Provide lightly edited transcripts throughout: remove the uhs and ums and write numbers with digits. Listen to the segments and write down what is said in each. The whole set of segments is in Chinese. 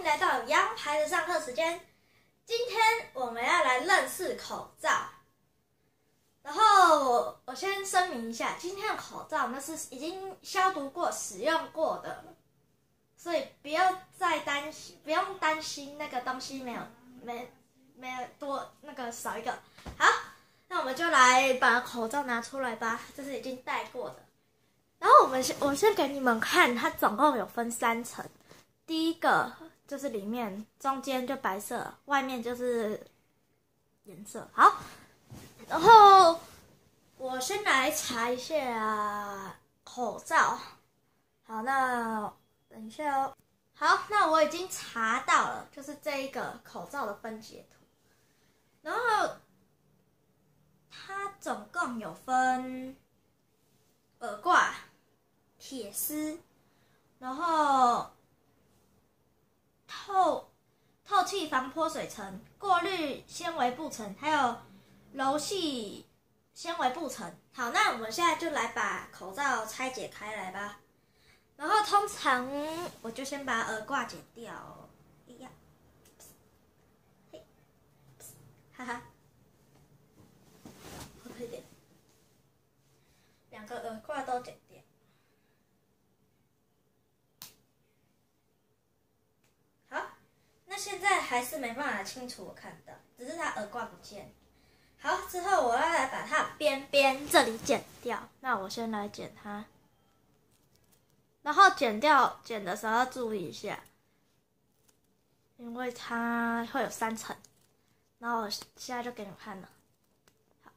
迎来到羊排的上课时间。今天我们要来认识口罩。然后我先声明一下，今天的口罩那是已经消毒过、使用过的，所以不用担心那个东西没有多那个少一个。好，那我们就来把口罩拿出来吧，这是已经戴过的。然后我先给你们看，它总共有分3层。第一个就是里面，中间就白色，外面就是颜色。好，然后我先来查一下口罩。好，那等一下哦。好，那我已经查到了，就是这一个口罩的分解图。然后它总共有分耳挂、铁丝，然后透气防泼水层、过滤纤维布层，还有柔细纤维布层。好，那我们现在就来把口罩拆解开来吧。然后通常我就先把耳挂剪掉，哈哈，好一点，2个耳挂都剪掉。好，那现在还是没办法清楚我看到，只是它耳挂不见。好，之后我要来把它边边这里剪掉。那我先来剪它，然后剪的时候要注意一下，因为它会有3层。然后我现在就给你们看了。好，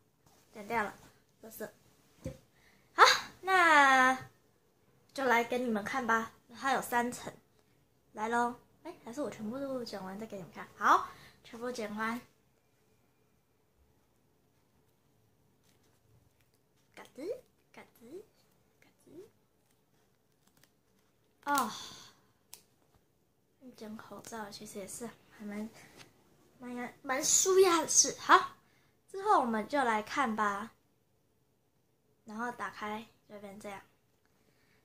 剪掉了，这是。好，那就来给你们看吧。它有3层，来咯。还是我全部都剪完再给你们看。好，全部剪完。嘎吱嘎吱嘎吱。哦，剪口罩其实也是还蛮舒压的事。好，之后我们就来看吧。然后打开就变这样。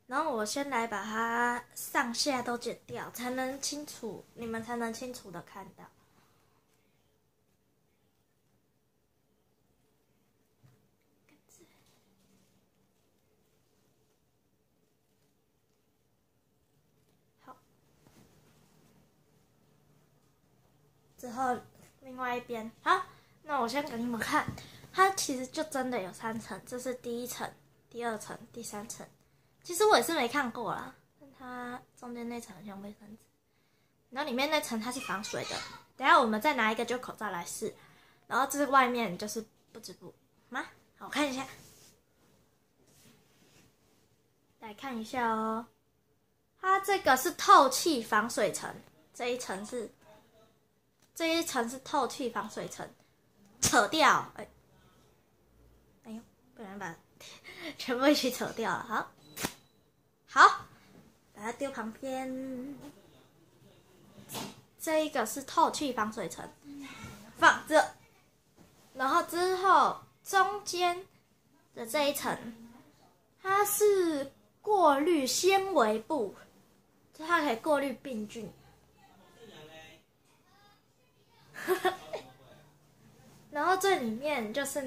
然后我先来把它上下都剪掉，才能清楚，你们才能清楚的看到。好，之后另外一边，好，那我先给你们看，它其实就真的有3层，这是第1层、第2层、第3层。其实我也是没看过啦，但它中间那层很像卫生纸，然后里面那层它是防水的。等一下我们再拿一个旧口罩来试，然后这是外面就是不织布吗？好，我看一下，来看一下哦。它这个是透气防水层，这一层是透气防水层，扯掉，哎呦，不然把全部一起扯掉了。好，把它丢旁边。这一个是透气防水层，放着。然后之后中间的这一层，它是过滤纤维布，它可以过滤病菌。然后最里面就是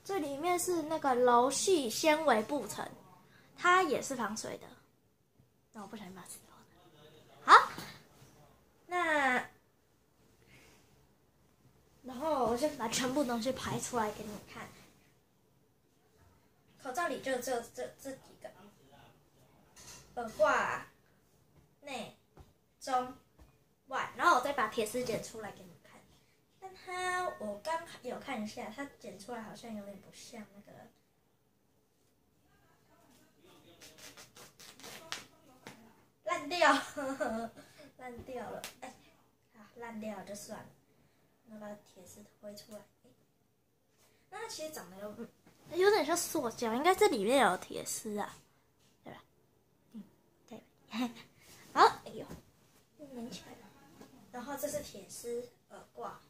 最里面是那个柔细纤维布层，它也是防水的。那我不小心把它吃掉了。好，然后我先把全部东西排出来给你们看。口罩里就只有这几个，耳挂、内、中、外，然后我再把铁丝剪出来给你们看。但我刚有看一下，它剪出来好像有点不像那个。烂掉，烂掉了，烂掉了就算了。那把铁丝推出来，那它其实长得有点像塑胶，应该这里面有铁丝啊，对吧？对。好，哎呦，又粘起来了。然后这是铁丝耳挂，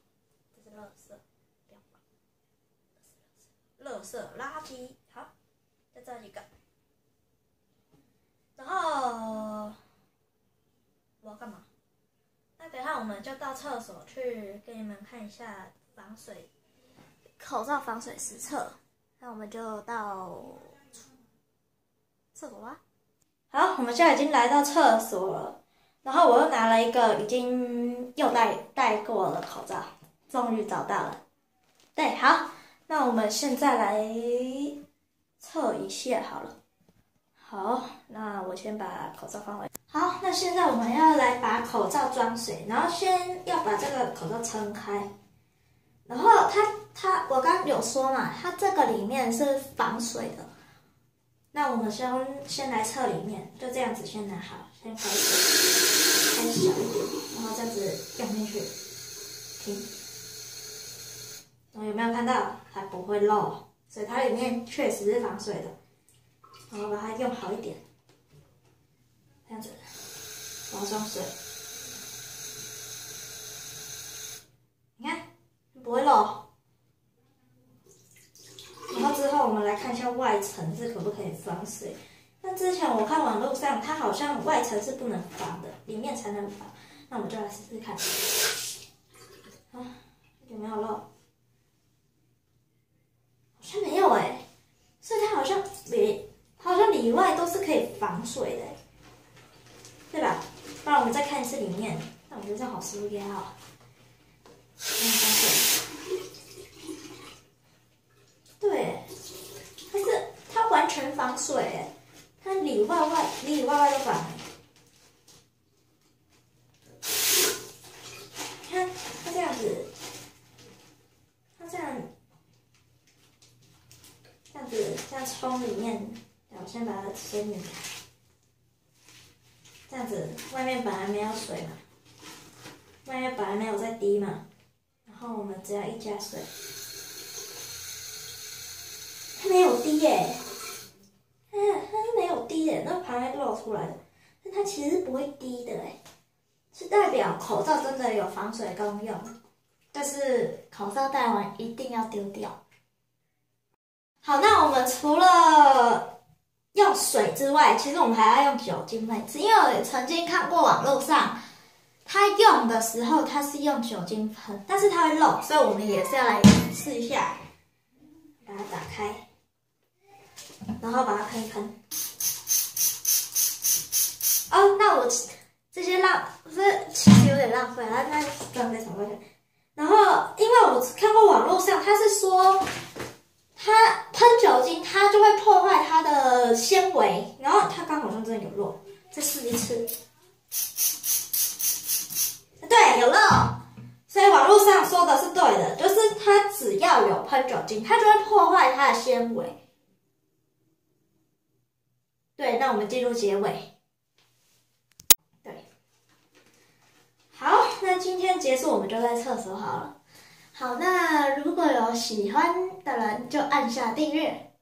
这是垃圾，不要管，垃圾垃圾。好，就这几个。然后我刚那我们就到厕所去给你们看一下口罩防水实测。那我们就到厕所吧。好，我们现在已经来到厕所了，然后我又拿了一个已经又戴过的口罩，终于找到了。对，好，那我们现在来测一下好了。好，那我先把口罩放回。好，那现在我们要来把口罩装水，然后先要把这个口罩撑开。然后我刚刚有说嘛，它这个里面是防水的。那我们先来测里面，就这样子先拿好，先开小一点，然后这样子用进去，停。然后有没有看到？它不会漏，所以它里面确实是防水的。然后把它用好一点，这样子，把它装水。你看，不会漏。然后之后我们来看一下外层是可不可以防水。那之前我看网络上，它好像外层是不能防的，里面才能防。那我们就来试试看。啊，有没有漏？好像没有哎，所以它好像里外都是可以防水的，对吧？不然我们再看一次里面。那我觉得这样好舒压哦。防水。对，它完全防水哎，它里里外外都防。看它这样子，它这样冲里面，我先把它先拧开。这样子，外面本来没有水嘛，外面本来没有在滴嘛，然后我们只要一加水。它没有滴耶，它是没有滴耶，那旁边露出来的，但它其实是不会滴的哎，是代表口罩真的有防水功用，但是口罩戴完一定要丢掉。好，那我们除了用水之外，其实我们还要用酒精喷一次，因为我曾经看过网络上，它用的时候它是用酒精喷，但是它会漏，所以我们也是要来试一下，把它打开。然后把它喷一喷。哦，那我这些其实有点浪费，那浪费2块钱。然后，因为我看过网络上，它是说，它喷酒精，它就会破坏它的纤维。然后它刚好像真的有漏，再试一次。对，有漏。所以网络上说的是对的，就是它只要有喷酒精，它就会破坏它的纤维。对，那我们进入结尾。对，好，那今天结束我们就在厕所好了。好，那如果有喜欢的人就按下订阅。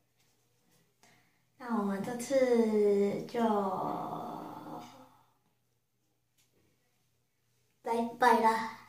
那我们这次就拜拜啦。